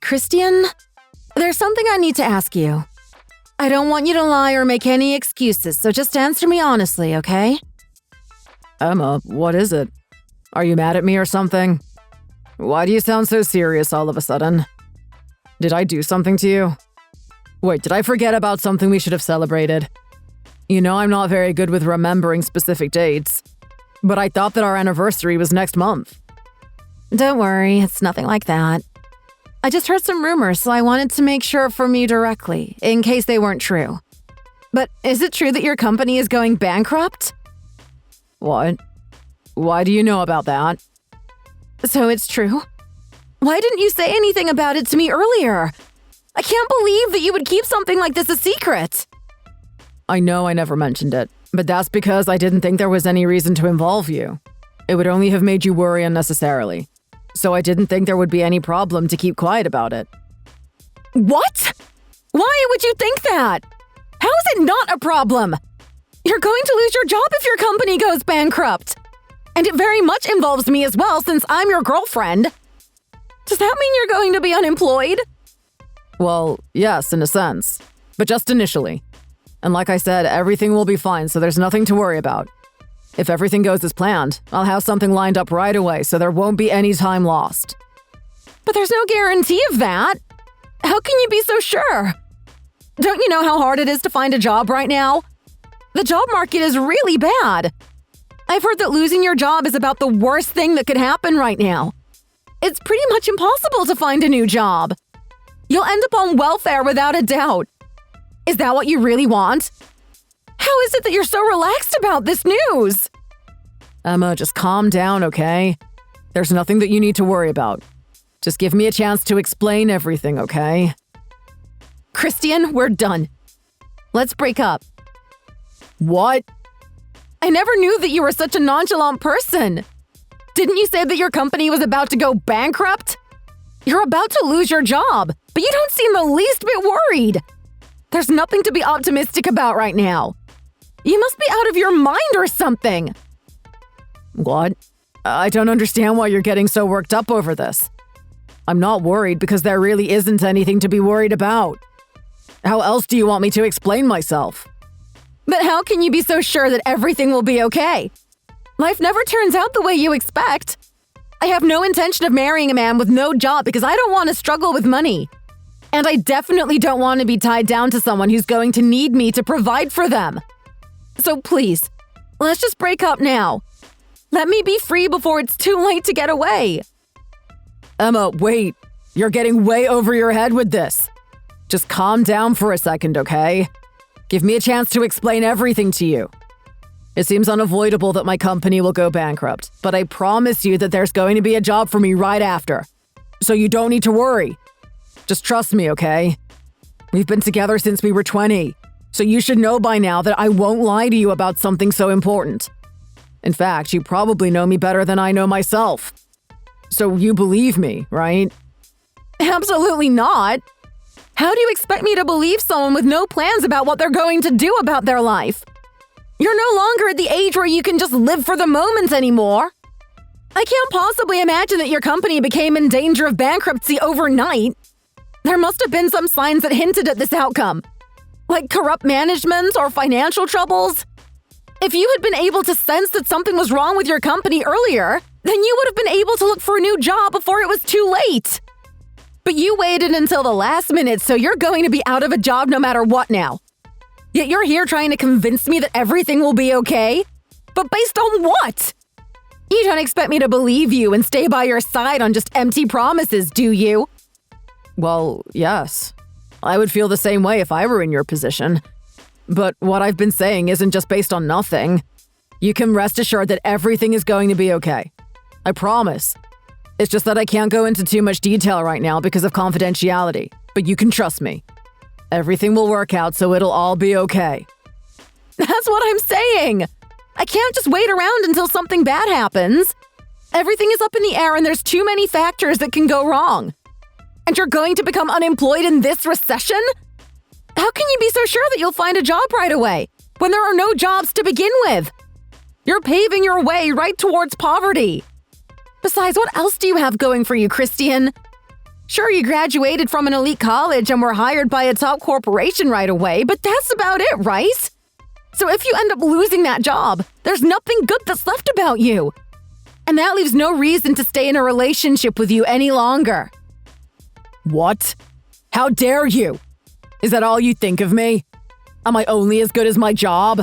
Christian, there's something I need to ask you. I don't want you to lie or make any excuses, so just answer me honestly, okay? Emma, what is it? Are you mad at me or something? Why do you sound so serious all of a sudden? Did I do something to you? Wait, did I forget about something we should have celebrated? You know I'm not very good with remembering specific dates, but I thought that our anniversary was next month. Don't worry, it's nothing like that. I just heard some rumors, so I wanted to make sure from you directly, in case they weren't true. But is it true that your company is going bankrupt? What? Why do you know about that? So it's true? Why didn't you say anything about it to me earlier? I can't believe that you would keep something like this a secret. I know I never mentioned it, but that's because I didn't think there was any reason to involve you. It would only have made you worry unnecessarily. So I didn't think there would be any problem to keep quiet about it. What? Why would you think that? How is it not a problem? You're going to lose your job if your company goes bankrupt. And it very much involves me as well, since I'm your girlfriend. Does that mean you're going to be unemployed? Well, yes, in a sense. But just initially. And like I said, everything will be fine, so there's nothing to worry about. If everything goes as planned, I'll have something lined up right away, so there won't be any time lost. But there's no guarantee of that. How can you be so sure? Don't you know how hard it is to find a job right now? The job market is really bad. I've heard that losing your job is about the worst thing that could happen right now. It's pretty much impossible to find a new job. You'll end up on welfare without a doubt. Is that what you really want? How is it that you're so relaxed about this news? Emma, just calm down, okay? There's nothing that you need to worry about. Just give me a chance to explain everything, okay? Christian, we're done. Let's break up. What? I never knew that you were such a nonchalant person. Didn't you say that your company was about to go bankrupt? You're about to lose your job, but you don't seem the least bit worried. There's nothing to be optimistic about right now. You must be out of your mind or something. What? I don't understand why you're getting so worked up over this. I'm not worried because there really isn't anything to be worried about. How else do you want me to explain myself? But how can you be so sure that everything will be okay? Life never turns out the way you expect. I have no intention of marrying a man with no job because I don't want to struggle with money. And I definitely don't want to be tied down to someone who's going to need me to provide for them. So please, let's just break up now. Let me be free before it's too late to get away. Emma, wait. You're getting way over your head with this. Just calm down for a second, okay? Give me a chance to explain everything to you. It seems unavoidable that my company will go bankrupt, but I promise you that there's going to be a job for me right after. So you don't need to worry. Just trust me, okay? We've been together since we were 20, so you should know by now that I won't lie to you about something so important. In fact, you probably know me better than I know myself. So you believe me, right? Absolutely not. How do you expect me to believe someone with no plans about what they're going to do about their life? You're no longer at the age where you can just live for the moment anymore. I can't possibly imagine that your company became in danger of bankruptcy overnight. There must have been some signs that hinted at this outcome, like corrupt management or financial troubles. If you had been able to sense that something was wrong with your company earlier, then you would have been able to look for a new job before it was too late. But you waited until the last minute, so you're going to be out of a job no matter what now. Yet you're here trying to convince me that everything will be okay? But based on what? You don't expect me to believe you and stay by your side on just empty promises, do you? Well, yes. I would feel the same way if I were in your position. But what I've been saying isn't just based on nothing. You can rest assured that everything is going to be okay. I promise. It's just that I can't go into too much detail right now because of confidentiality. But you can trust me. Everything will work out, so it'll all be okay. That's what I'm saying! I can't just wait around until something bad happens. Everything is up in the air and there's too many factors that can go wrong. And you're going to become unemployed in this recession? How can you be so sure that you'll find a job right away when there are no jobs to begin with? You're paving your way right towards poverty. Besides, what else do you have going for you, Christian? Sure, you graduated from an elite college and were hired by a top corporation right away, but that's about it, right? So if you end up losing that job, there's nothing good that's left about you. And that leaves no reason to stay in a relationship with you any longer. What? How dare you? Is that all you think of me? Am I only as good as my job?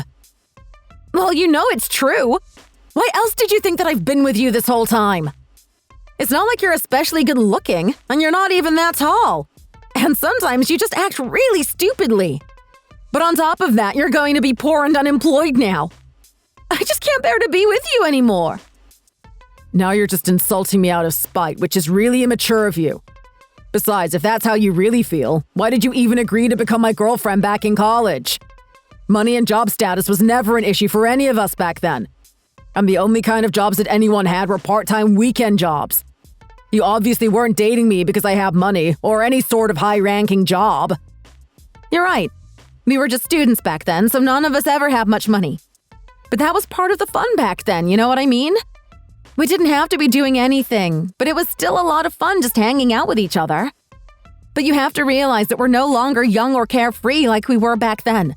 Well, you know it's true. Why else did you think that I've been with you this whole time? It's not like you're especially good looking, and you're not even that tall. And sometimes you just act really stupidly. But on top of that, you're going to be poor and unemployed now. I just can't bear to be with you anymore. Now you're just insulting me out of spite, which is really immature of you. Besides, if that's how you really feel, why did you even agree to become my girlfriend back in college? Money and job status was never an issue for any of us back then. And the only kind of jobs that anyone had were part-time weekend jobs. You obviously weren't dating me because I have money or any sort of high-ranking job. You're right. We were just students back then, so none of us ever had much money. But that was part of the fun back then, you know what I mean? We didn't have to be doing anything, but it was still a lot of fun just hanging out with each other. But you have to realize that we're no longer young or carefree like we were back then.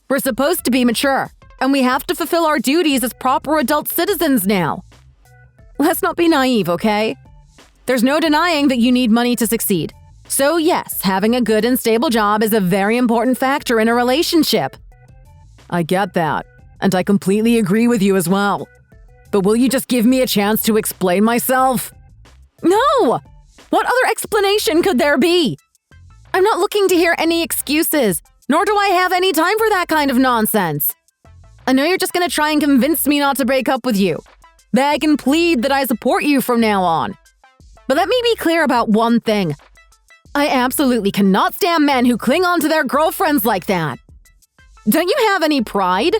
We're supposed to be mature, and we have to fulfill our duties as proper adult citizens now. Let's not be naive, okay? There's no denying that you need money to succeed. So yes, having a good and stable job is a very important factor in a relationship. I get that, and I completely agree with you as well. But will you just give me a chance to explain myself? No! What other explanation could there be? I'm not looking to hear any excuses, nor do I have any time for that kind of nonsense. I know you're just going to try and convince me not to break up with you. Beg and plead that I support you from now on. But let me be clear about one thing. I absolutely cannot stand men who cling on to their girlfriends like that. Don't you have any pride?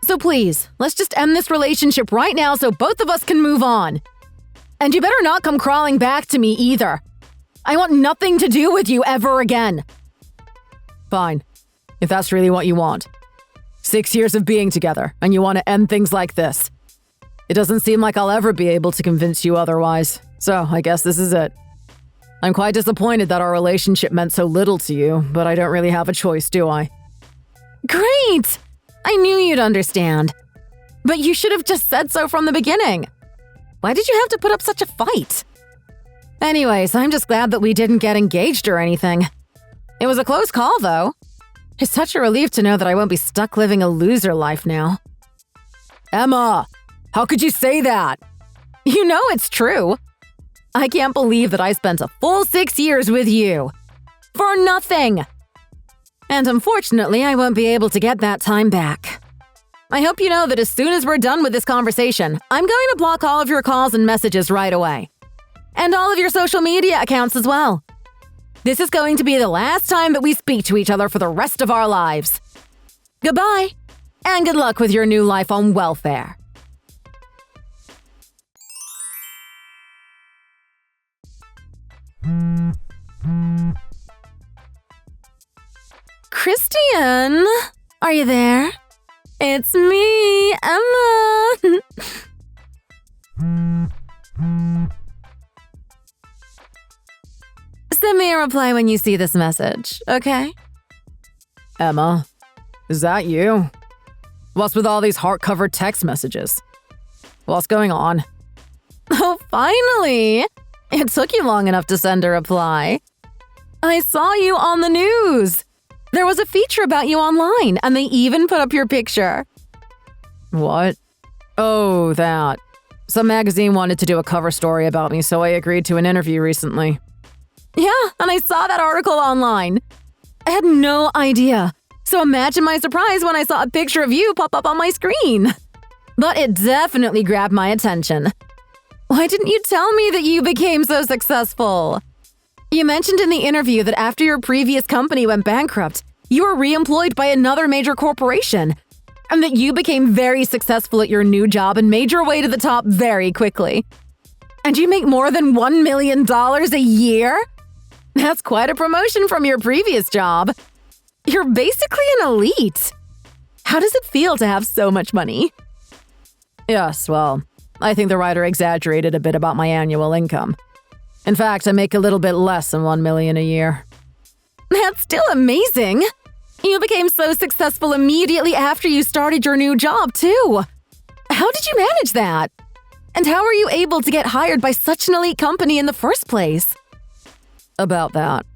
So please, let's just end this relationship right now so both of us can move on. And you better not come crawling back to me either. I want nothing to do with you ever again. Fine, if that's really what you want. 6 years of being together, and you want to end things like this. It doesn't seem like I'll ever be able to convince you otherwise, so I guess this is it. I'm quite disappointed that our relationship meant so little to you, but I don't really have a choice, do I? Great! I knew you'd understand. But you should have just said so from the beginning. Why did you have to put up such a fight? Anyways, I'm just glad that we didn't get engaged or anything. It was a close call, though. It's such a relief to know that I won't be stuck living a loser life now. Emma! How could you say that? You know it's true. I can't believe that I spent a full 6 years with you. For nothing! And unfortunately, I won't be able to get that time back. I hope you know that as soon as we're done with this conversation, I'm going to block all of your calls and messages right away. And all of your social media accounts as well. This is going to be the last time that we speak to each other for the rest of our lives. Goodbye, and good luck with your new life on welfare. Christian, are you there? It's me, Emma. Send me a reply when you see this message, okay? Emma, is that you? What's with all these heart-covered text messages? What's going on? Oh, finally! It took you long enough to send a reply. I saw you on the news. There was a feature about you online, and they even put up your picture. What? Oh, that. Some magazine wanted to do a cover story about me, so I agreed to an interview recently. Yeah, and I saw that article online. I had no idea. So imagine my surprise when I saw a picture of you pop up on my screen. But it definitely grabbed my attention. Why didn't you tell me that you became so successful? You mentioned in the interview that after your previous company went bankrupt, you were re-employed by another major corporation, and that you became very successful at your new job and made your way to the top very quickly. And you make more than $1 million a year? That's quite a promotion from your previous job. You're basically an elite. How does it feel to have so much money? Yes, well, I think the writer exaggerated a bit about my annual income. In fact, I make a little bit less than $1 million a year. That's still amazing! You became so successful immediately after you started your new job, too! How did you manage that? And how were you able to get hired by such an elite company in the first place? About that.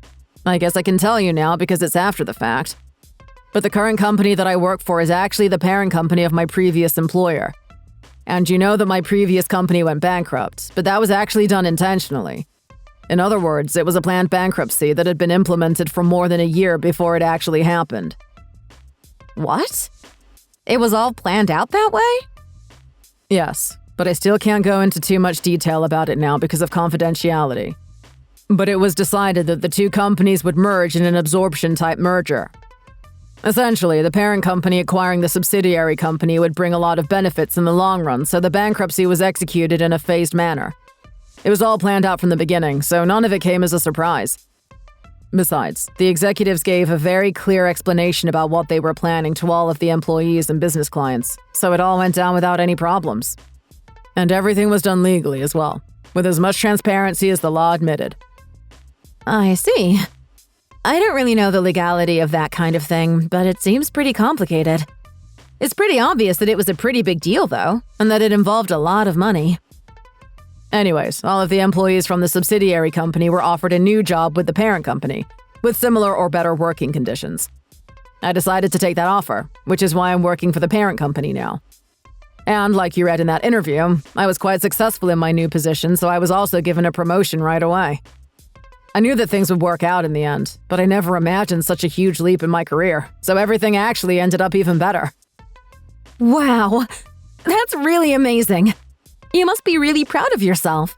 I guess I can tell you now because it's after the fact. But the current company that I work for is actually the parent company of my previous employer. And you know that my previous company went bankrupt, but that was actually done intentionally. In other words, it was a planned bankruptcy that had been implemented for more than a year before it actually happened. What? It was all planned out that way? Yes, but I still can't go into too much detail about it now because of confidentiality. But it was decided that the two companies would merge in an absorption-type merger. Essentially, the parent company acquiring the subsidiary company would bring a lot of benefits in the long run, so the bankruptcy was executed in a phased manner. It was all planned out from the beginning, so none of it came as a surprise. Besides, the executives gave a very clear explanation about what they were planning to all of the employees and business clients, so it all went down without any problems. And everything was done legally as well, with as much transparency as the law admitted. I see. I don't really know the legality of that kind of thing, but it seems pretty complicated. It's pretty obvious that it was a pretty big deal, though, and that it involved a lot of money. Anyways, all of the employees from the subsidiary company were offered a new job with the parent company, with similar or better working conditions. I decided to take that offer, which is why I'm working for the parent company now. And like you read in that interview, I was quite successful in my new position, so I was also given a promotion right away. I knew that things would work out in the end, but I never imagined such a huge leap in my career, so everything actually ended up even better. Wow, that's really amazing. You must be really proud of yourself.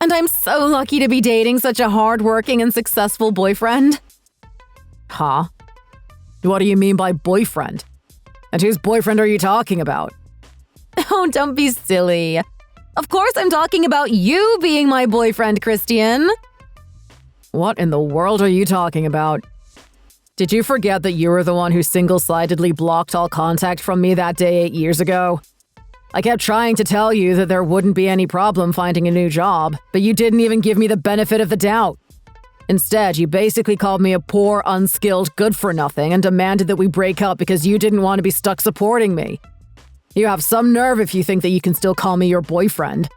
And I'm so lucky to be dating such a hard-working and successful boyfriend. Huh? What do you mean by boyfriend? And whose boyfriend are you talking about? Oh, don't be silly. Of course I'm talking about you being my boyfriend, Christian. What in the world are you talking about? Did you forget that you were the one who single-sidedly blocked all contact from me that day 8 years ago? I kept trying to tell you that there wouldn't be any problem finding a new job, but you didn't even give me the benefit of the doubt. Instead, you basically called me a poor, unskilled good-for-nothing and demanded that we break up because you didn't want to be stuck supporting me. You have some nerve if you think that you can still call me your boyfriend.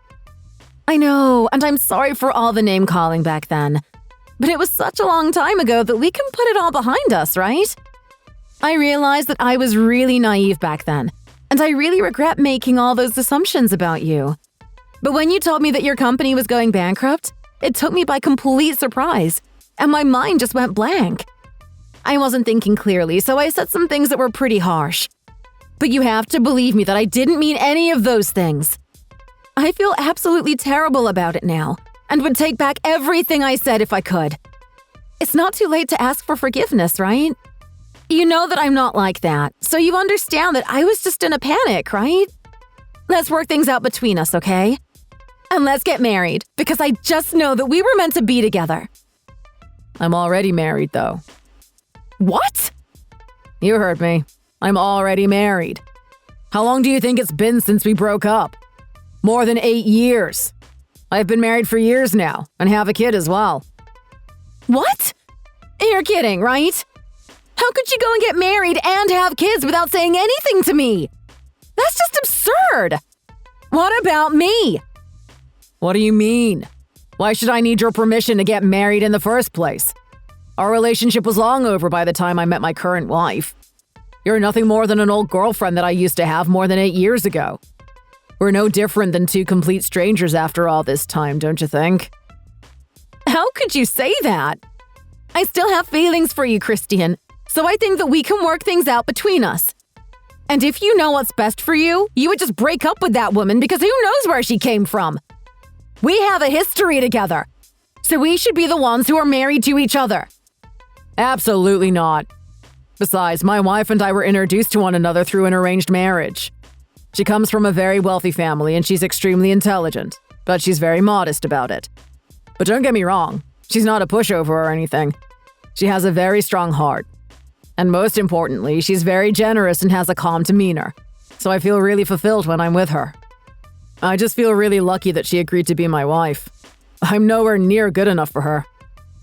I know, and I'm sorry for all the name-calling back then. But it was such a long time ago that we can put it all behind us, right? I realized that I was really naive back then, and I really regret making all those assumptions about you. But when you told me that your company was going bankrupt, it took me by complete surprise, and my mind just went blank. I wasn't thinking clearly, so I said some things that were pretty harsh. But you have to believe me that I didn't mean any of those things. I feel absolutely terrible about it now, and would take back everything I said if I could. It's not too late to ask for forgiveness, right? You know that I'm not like that, so you understand that I was just in a panic, right? Let's work things out between us, okay? And let's get married, because I just know that we were meant to be together. I'm already married, though. What? You heard me. I'm already married. How long do you think it's been since we broke up? More than 8 years. I've been married for years now, and have a kid as well. What? You're kidding, right? How could you go and get married and have kids without saying anything to me? That's just absurd! What about me? What do you mean? Why should I need your permission to get married in the first place? Our relationship was long over by the time I met my current wife. You're nothing more than an old girlfriend that I used to have more than 8 years ago. We're no different than two complete strangers after all this time, don't you think? How could you say that? I still have feelings for you, Christian, so I think that we can work things out between us. And if you know what's best for you, you would just break up with that woman because who knows where she came from? We have a history together, so we should be the ones who are married to each other. Absolutely not. Besides, my wife and I were introduced to one another through an arranged marriage. She comes from a very wealthy family and she's extremely intelligent, but she's very modest about it. But don't get me wrong, she's not a pushover or anything. She has a very strong heart. And most importantly, she's very generous and has a calm demeanor, so I feel really fulfilled when I'm with her. I just feel really lucky that she agreed to be my wife. I'm nowhere near good enough for her.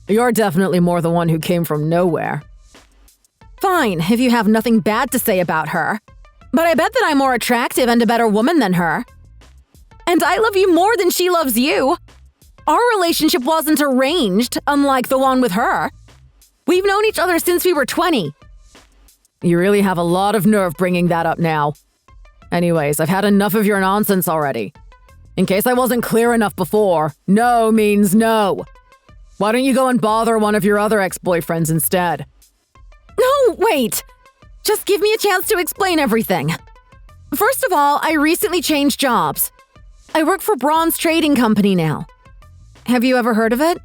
You're definitely more the one who came from nowhere. Fine, if you have nothing bad to say about her. But I bet that I'm more attractive and a better woman than her. And I love you more than she loves you. Our relationship wasn't arranged, unlike the one with her. We've known each other since we were 20. You really have a lot of nerve bringing that up now. Anyways, I've had enough of your nonsense already. In case I wasn't clear enough before, no means no. Why don't you go and bother one of your other ex-boyfriends instead? No, wait! Just give me a chance to explain everything. First of all, I recently changed jobs. I work for Bronze Trading Company now. Have you ever heard of it?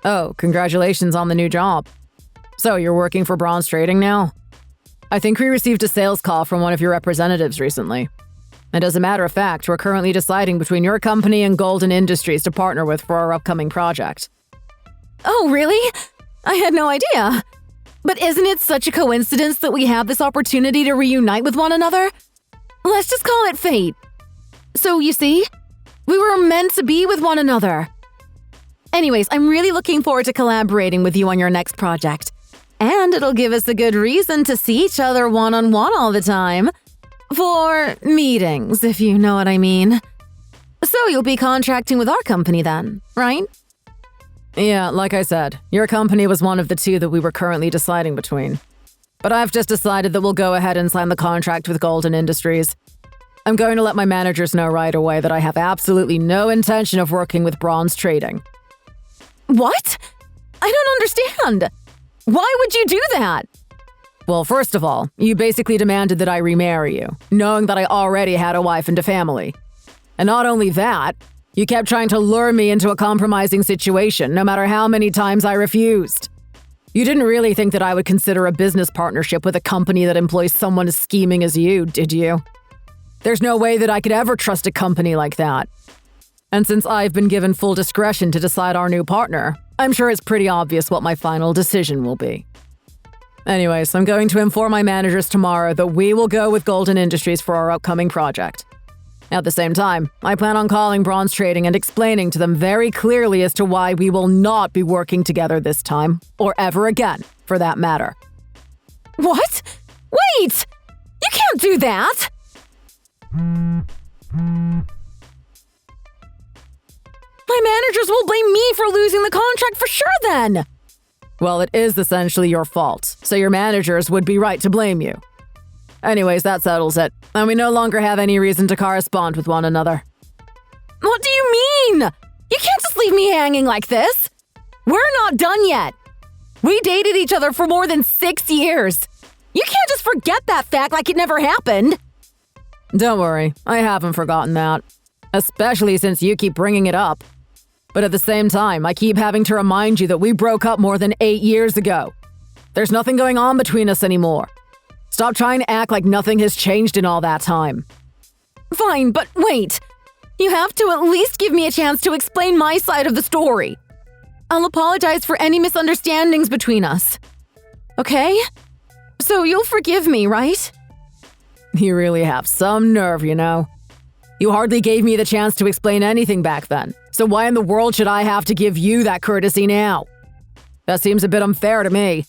Oh, congratulations on the new job. So you're working for Bronze Trading now? I think we received a sales call from one of your representatives recently. And as a matter of fact, we're currently deciding between your company and Golden Industries to partner with for our upcoming project. Oh, really? I had no idea. But isn't it such a coincidence that we have this opportunity to reunite with one another? Let's just call it fate. So, you see, we were meant to be with one another. Anyways, I'm really looking forward to collaborating with you on your next project. And it'll give us a good reason to see each other one-on-one all the time. For meetings, if you know what I mean. So you'll be contracting with our company then, right? Yeah, like I said, your company was one of the two that we were currently deciding between. But I've just decided that we'll go ahead and sign the contract with Golden Industries. I'm going to let my managers know right away that I have absolutely no intention of working with Bronze Trading. What? I don't understand. Why would you do that? Well, first of all, you basically demanded that I remarry you, knowing that I already had a wife and a family. And not only that, you kept trying to lure me into a compromising situation, no matter how many times I refused. You didn't really think that I would consider a business partnership with a company that employs someone as scheming as you, did you? There's no way that I could ever trust a company like that. And since I've been given full discretion to decide our new partner, I'm sure it's pretty obvious what my final decision will be. Anyways, I'm going to inform my managers tomorrow that we will go with Golden Industries for our upcoming project. At the same time, I plan on calling Bronze Trading and explaining to them very clearly as to why we will not be working together this time, or ever again, for that matter. What? Wait! You can't do that! My managers will blame me for losing the contract for sure then! Well, it is essentially your fault, so your managers would be right to blame you. Anyways, that settles it, and we no longer have any reason to correspond with one another. What do you mean? You can't just leave me hanging like this! We're not done yet! We dated each other for more than 6 years! You can't just forget that fact like it never happened! Don't worry, I haven't forgotten that. Especially since you keep bringing it up. But at the same time, I keep having to remind you that we broke up more than 8 years ago. There's nothing going on between us anymore. Stop trying to act like nothing has changed in all that time. Fine, but wait. You have to at least give me a chance to explain my side of the story. I'll apologize for any misunderstandings between us. Okay? So you'll forgive me, right? You really have some nerve, you know. You hardly gave me the chance to explain anything back then, so why in the world should I have to give you that courtesy now? That seems a bit unfair to me.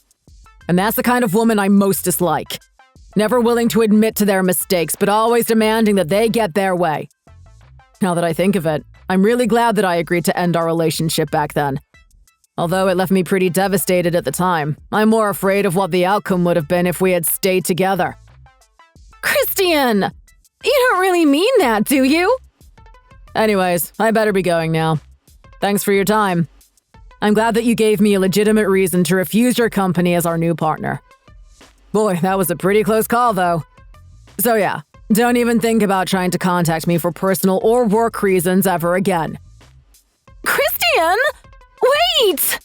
And that's the kind of woman I most dislike. Never willing to admit to their mistakes, but always demanding that they get their way. Now that I think of it, I'm really glad that I agreed to end our relationship back then. Although it left me pretty devastated at the time, I'm more afraid of what the outcome would have been if we had stayed together. Christian! You don't really mean that, do you? Anyways, I better be going now. Thanks for your time. I'm glad that you gave me a legitimate reason to refuse your company as our new partner. Boy, that was a pretty close call, though. So yeah, don't even think about trying to contact me for personal or work reasons ever again. Christian! Wait!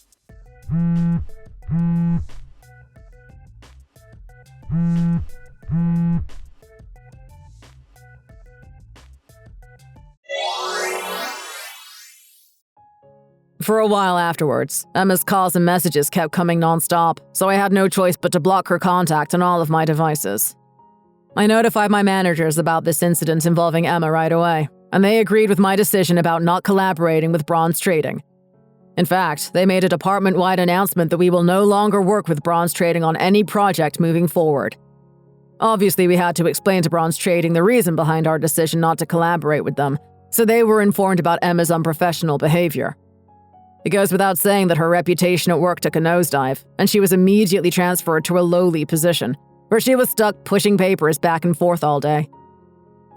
For a while afterwards, Emma's calls and messages kept coming nonstop, so I had no choice but to block her contact on all of my devices. I notified my managers about this incident involving Emma right away, and they agreed with my decision about not collaborating with Bronze Trading. In fact, they made a department-wide announcement that we will no longer work with Bronze Trading on any project moving forward. Obviously, we had to explain to Bronze Trading the reason behind our decision not to collaborate with them, so they were informed about Emma's unprofessional behavior. It goes without saying that her reputation at work took a nosedive, and she was immediately transferred to a lowly position, where she was stuck pushing papers back and forth all day.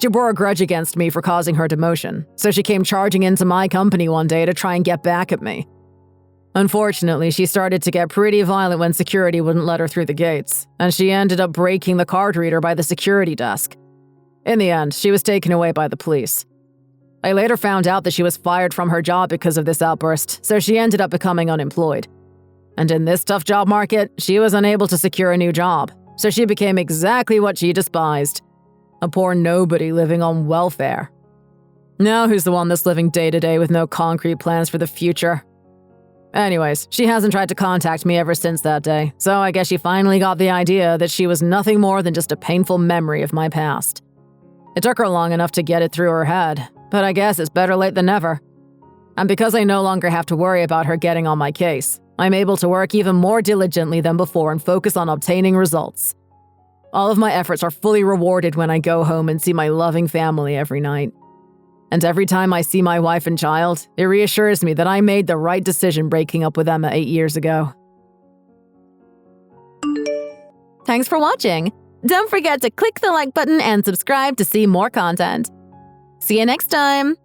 She bore a grudge against me for causing her demotion, so she came charging into my company one day to try and get back at me. Unfortunately, she started to get pretty violent when security wouldn't let her through the gates, and she ended up breaking the card reader by the security desk. In the end, she was taken away by the police. I later found out that she was fired from her job because of this outburst, so she ended up becoming unemployed. And in this tough job market, she was unable to secure a new job, so she became exactly what she despised: a poor nobody living on welfare. Now who's the one that's living day to day with no concrete plans for the future? Anyways, she hasn't tried to contact me ever since that day, so I guess she finally got the idea that she was nothing more than just a painful memory of my past. It took her long enough to get it through her head, but I guess it's better late than never. And because I no longer have to worry about her getting on my case, I'm able to work even more diligently than before and focus on obtaining results. All of my efforts are fully rewarded when I go home and see my loving family every night. And every time I see my wife and child, it reassures me that I made the right decision breaking up with Emma 8 years ago. Thanks for watching. Don't forget to click the like button and subscribe to see more content. See you next time!